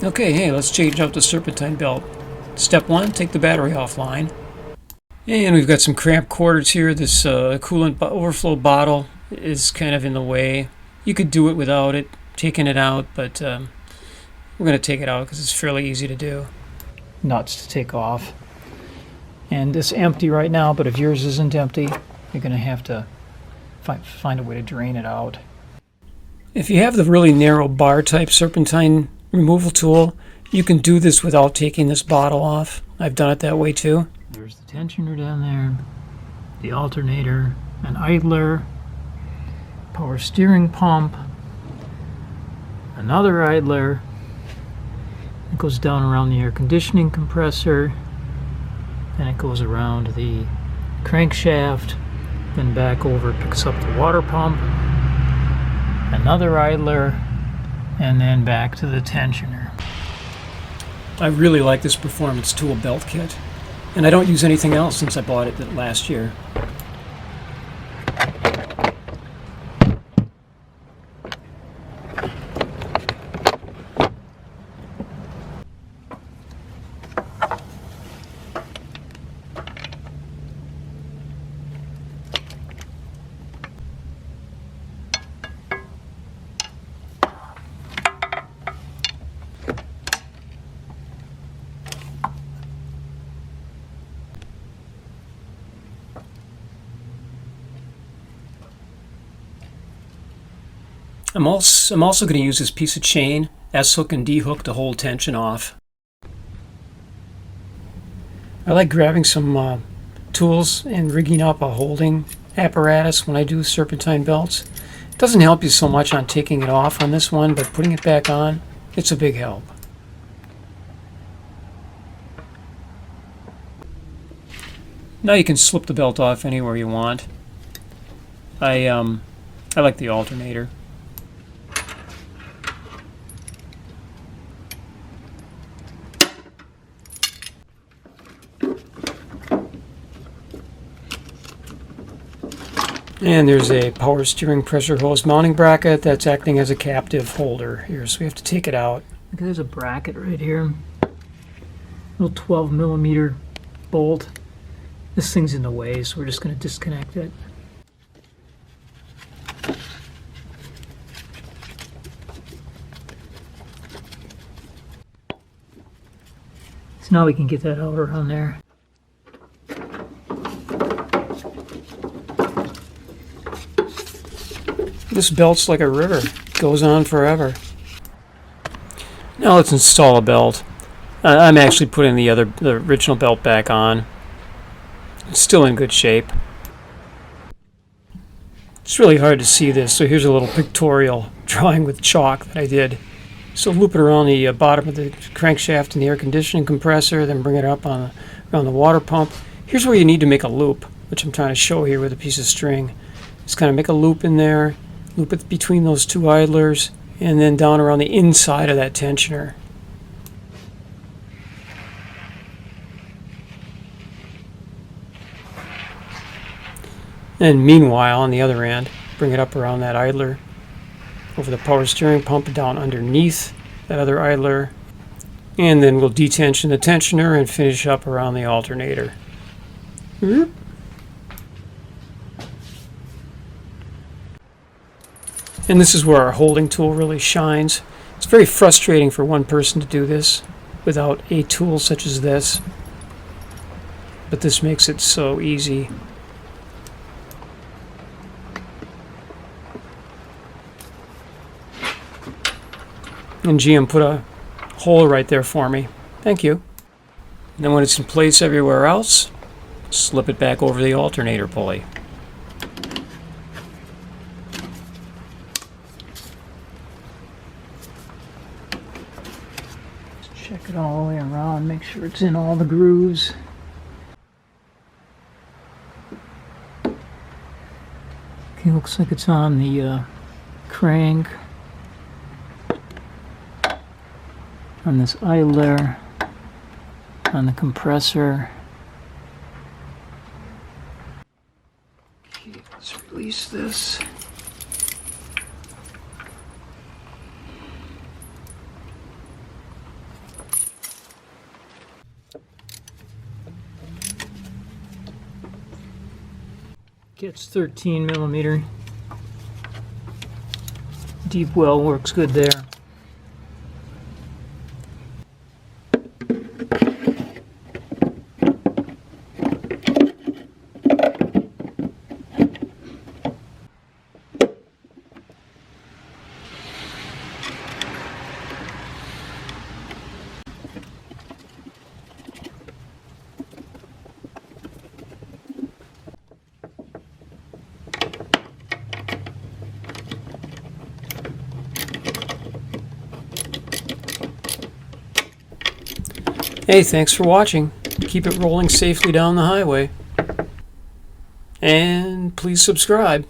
Okay, hey, let's change out the Serpentine belt. Step 1, take the battery offline. And we've got some cramped quarters here. This coolant overflow bottle is kind of in the way. You could do it without it, taking it out, but we're going to take it out because it's fairly easy to do. Nuts to take off. And it's empty right now, but if yours isn't empty, you're going to have to find a way to drain it out. If you have the really narrow bar type Serpentine removal tool, you can do this without taking this bottle off. I've done it that way too. There's the tensioner down there, the alternator, an idler, power steering pump, another idler. It goes down around the air conditioning compressor, then it goes around the crankshaft, then back over, picks up the water pump, another idler, and then back to the tensioner. I really like this performance tool belt kit, and I don't use anything else since I bought it last year. I'm also going to use this piece of chain, S-hook and D-hook, to hold tension off. I like grabbing some tools and rigging up a holding apparatus when I do Serpentine belts. It doesn't help you so much on taking it off on this one, but putting it back on, it's a big help. Now you can slip the belt off anywhere you want. I like the alternator. And there's a power steering pressure hose mounting bracket that's acting as a captive holder here, so we have to take it out. Okay, there's a bracket right here. Little 12mm bolt. This thing's in the way, so we're just going to disconnect it. So now we can get that out around there. This belt's like a river. It goes on forever. Now let's install a belt. I'm actually putting the original belt back on. It's still in good shape. It's really hard to see this, so here's a little pictorial drawing with chalk that I did. So loop it around the bottom of the crankshaft and the air conditioning compressor, then bring it up around the water pump. Here's where you need to make a loop, which I'm trying to show here with a piece of string. Just kind of make a loop in there. Loop it between those two idlers, and then down around the inside of that tensioner. And meanwhile, on the other end, bring it up around that idler, over the power steering pump, down underneath that other idler, and then we'll detension the tensioner and finish up around the alternator. And this is where our holding tool really shines. It's very frustrating for one person to do this without a tool such as this, but this makes it so easy. And GM put a hole right there for me. Thank you. And then when it's in place everywhere else, slip it back over the alternator pulley. Check it all the way around, make sure it's in all the grooves. Okay, looks like it's on the crank, on this idler, on the compressor. Okay, let's release this. Gets 13 millimeter. Deep well works good there. Hey, thanks for watching. Keep it rolling safely down the highway. And please subscribe.